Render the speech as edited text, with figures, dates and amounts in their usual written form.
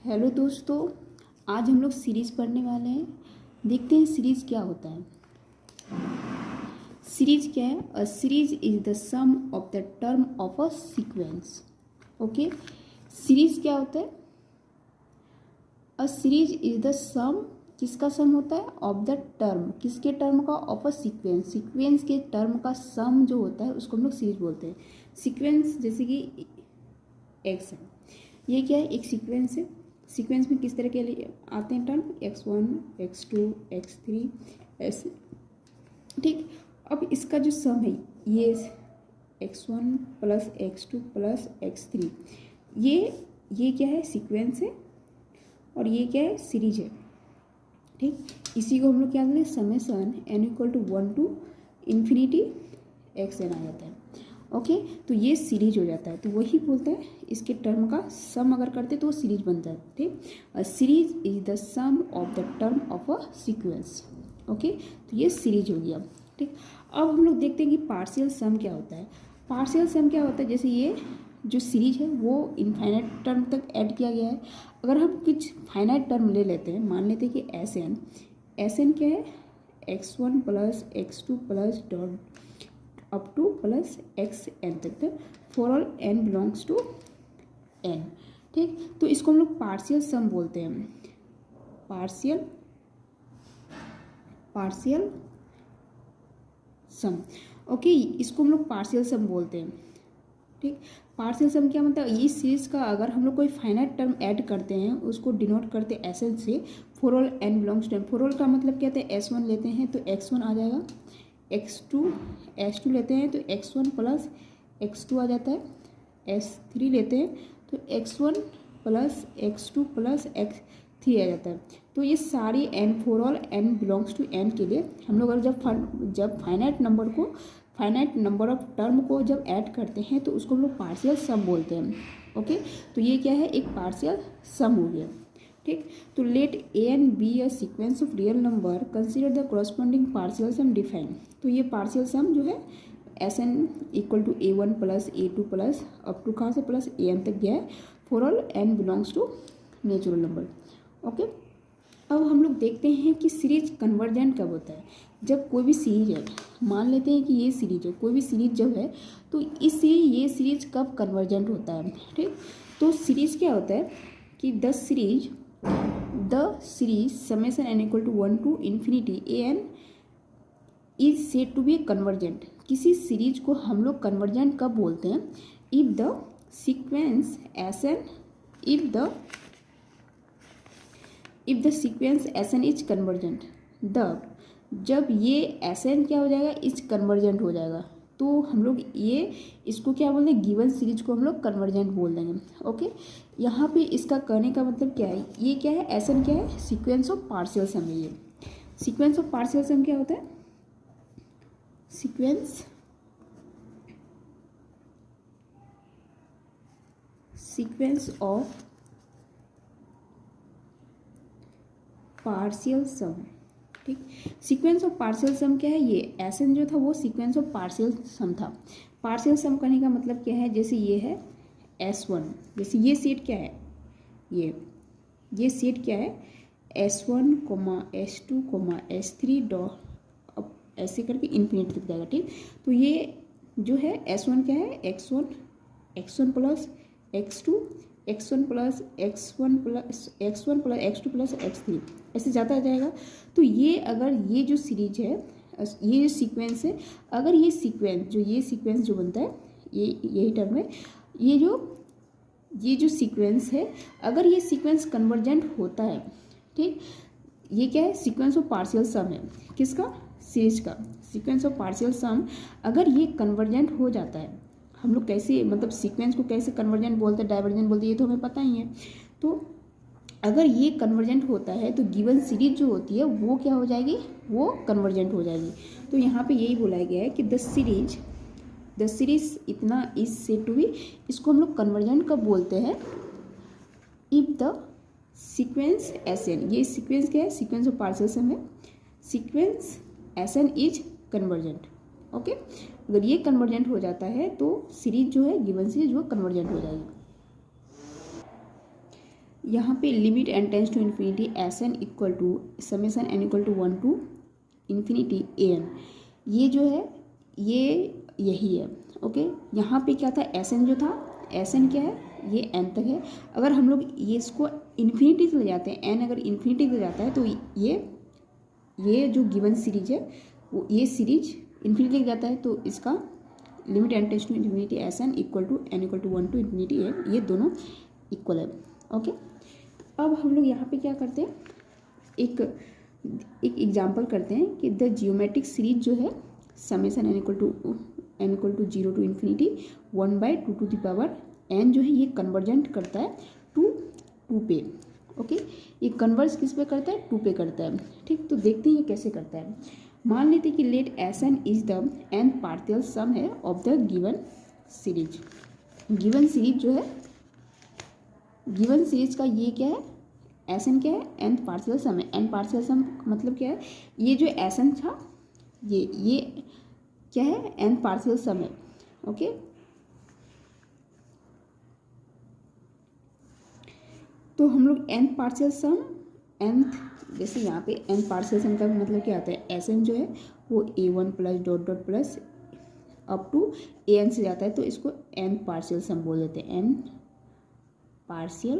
Hello दोस्तों, आज हम लोग सीरीज पढ़ने वाले हैं। देखते हैं सीरीज क्या होता है। सीरीज क्या है? A series is the sum of the term of a sequence. Okay, series क्या होता है? A series is the sum, किसका सम होता है? ऑफ द टर्म, किसके टर्म का? ऑफ अ सीक्वेंस, सीक्वेंस के टर्म का सम जो होता है उसको हम लोग सीरीज बोलते हैं। सीक्वेंस जैसे कि एक्स है, ये क्या है? एक सीक्वेंस है। सीक्वेंस में किस तरह के लिए आते हैं टर्म? x1, x2, x3 ऐसे, ठीक। अब इसका जो सम है ये x1 plus x2 plus x3, ये क्या है? सीक्वेंस है और ये क्या है? सीरीज है, ठीक। इसी को हम लोग क्या बोलते हैं? Summation n equal to 1 to infinity xn आ जाता है। ओके, तो ये सीरीज हो जाता है। तो वही बोलते हैं इसके टर्म का सम अगर करते तो वो सीरीज बन जाता है, ठीक। Series is the sum of the term of a sequence. Okay, तो ये सीरीज हो गया, ठीक। अब हम लोग देखते हैं कि पार्शियल सम क्या होता है। पार्शियल सम क्या होता है? जैसे ये जो सीरीज है वो इनफाइनाइट टर्म तक ऐड किया गया है। अगर हम कुछ फाइनाइट टर्म ले लेते हैं, मान लेते हैं कि एस एन क्या है? x1 plus x2 plus dot up to plus x n तक, for all N belongs to n, ठीक। तो इसको हम लोग पार्शियल सम बोलते हैं। पार्शियल सम, ओके, इसको हम लोग पार्शियल सम बोलते हैं, ठीक। पार्शियल सम क्या मतलब? इस सीरीज का अगर हम लोग कोई फाइनाइट टर्म ऐड करते हैं उसको डिनोट करते हैं एस एन से, for all N belongs to N. For all का मतलब क्या होता है? S1 लेते हैं तो x1 आ जाएगा, S2 लेते हैं तो x1 प्लस x2 आ जाता है, S3 लेते हैं तो x1 plus x2 plus x3 आ जाता है। तो ये सारी n, for all n belongs to n के लिए हम लोग अगर जब फाइनाइट नंबर ऑफ टर्म को जब ऐड करते हैं तो उसको हम लोग पार्शियल सम बोलते हैं। ओके, तो ये क्या है? एक पार्शियल सम हो गया, ठीक। तो let A and B a sequence of real number, consider the corresponding partial sum define. तो ये पार्शियल सम जो है S N equal to A1 plus A2 plus up to कहाँ से प्लस AN तक गया है, for all n belongs to natural number. Okay, अब हम लोग देखते हैं कि सीरीज कन्वर्जेंट कब होता है। जब कोई भी सीरीज है, मान लेते हैं कि ये सीरीज है, कोई भी सीरीज जब है तो इससे ये सीरीज कब कन्वर्जेंट होता है, ठीक। तो सीरीज क्या होता है कि the series summation n equal to 1 to infinity an is said to be convergent. किसी सीरीज को हम लोग कन्वर्जेंट कब बोलते हैं? If the sequence Sn is convergent. जब ये Sn क्या हो जाएगा? इज कन्वर्जेंट हो जाएगा, तो हम लोग इसको क्या बोल देंगे? गिवन सीरीज को हम लोग कन्वर्जेंट बोल देंगे। ओके, यहाँ पे इसका कहने का मतलब क्या है? ये क्या है? Sn क्या है? सीक्वेंस ऑफ पार्शियल सम है। ये सीक्वेंस ऑफ पार्शियल सम क्या होता है? सीक्वेंस ऑफ पार्शियल सम, ठीक। सीक्वेंस ऑफ पार्शियल सम क्या है? ये Sn जो था वो सीक्वेंस ऑफ पार्शियल सम था। पार्शियल सम करने का मतलब क्या है? जैसे ये है S1, जैसे ये सेट क्या है? ये सेट क्या है? S1, S2, S3 डॉट अब ऐसे करके इन्फिनिटी तक जाएगा, ठीक। तो ये जो है S1 क्या है? x1 plus x2, x1 plus x2 plus x3 ऐसे जाता जाएगा। तो ये अगर ये जो सीरीज है, ये जो सीक्वेंस है, अगर ये सीक्वेंस जो बनता है, यही टर्म है, ये जो सीक्वेंस है, अगर ये सीक्वेंस कन्वर्जेंट होता है, ठीक। ये क्या है? सीक्वेंस ऑफ पार्शियल सम है। किसका? सीरीज का सीक्वेंस ऑफ पार्शियल सम अगर ये कन्वर्जेंट हो जाता है, हम लोग कैसे मतलब सीक्वेंस को कैसे कन्वर्जेंट बोलते हैं, डाइवर्जेंट बोलते हैं, ये तो हमें पता ही है। तो अगर ये कन्वर्जेंट होता है तो गिवन सीरीज जो होती है वो क्या हो जाएगी? वो कन्वर्जेंट हो जाएगी। तो यहाँ पे यही बोला गया है कि द सीरीज इतना इज सेड टू बी, इसको हम लोग कन्वर्जेंट कब बोलते हैं? इफ द सीक्वेंस Sn, ये सीक्वेंस क्या है? सीक्वेंस ऑफ पार्शियल सम है। Sequence Sn is convergent. Okay, अगर ये कन्वर्जेंट हो जाता है तो सीरीज जो है गिवन सीरीज वो कन्वर्जेंट हो जाएगी। यहाँ पे limit N tends to infinity S N equal to summation N equal to 1 to infinity A N, ये जो है ये यही है। ओके, यहाँ पे क्या था, एस एन जो था, एस एन क्या है, ये एन तक है। अगर हम लोग ये इसको इन्फिनिटी ले जाते हैं, एन अगर इन्फिनिटी ले जाता है तो ये जो गिवन सीरीज है वो ये सीरीज इन्फिनिटी ले जाता है, तो इसका limit N tends to infinity S N equal to N equal to 1 to infinity N, ये दोनों इक्वल है। ओके, अब हम लोग यहाँ पे क्या करते हैं, एक एग्जांपल करते हैं कि द जियोमेट्रिक सीरीज जो है summation N equal to 0 to infinity 1/2 to the power N जो है ये कन्वर्जेंट करता है टू पे। ओके, ये कन्वर्स किस पे करता है, 2 पे करता है। ठीक, तो देखते हैं ये कैसे करता है। मान लेते हैं कि let S n is the n partial sum है of the given series. Given series जो है, गिवन सीरीज का ये क्या है, एस एन क्या है, एन पार्शियल सम है। एन पार्शियल सम मतलब क्या है, ये जो एस एन था ये क्या है, एन पार्शियल सम है। ओके, तो हम लोग एन पार्शियल सम, एन जैसे यहाँ पे एन पार्शियल सम का मतलब क्या आता है, एस एन जो है वो a1 plus dot dot plus up to A N से जाता है, तो इसको एन पार्शियल सम बोल देते हैं, एन पार्शियल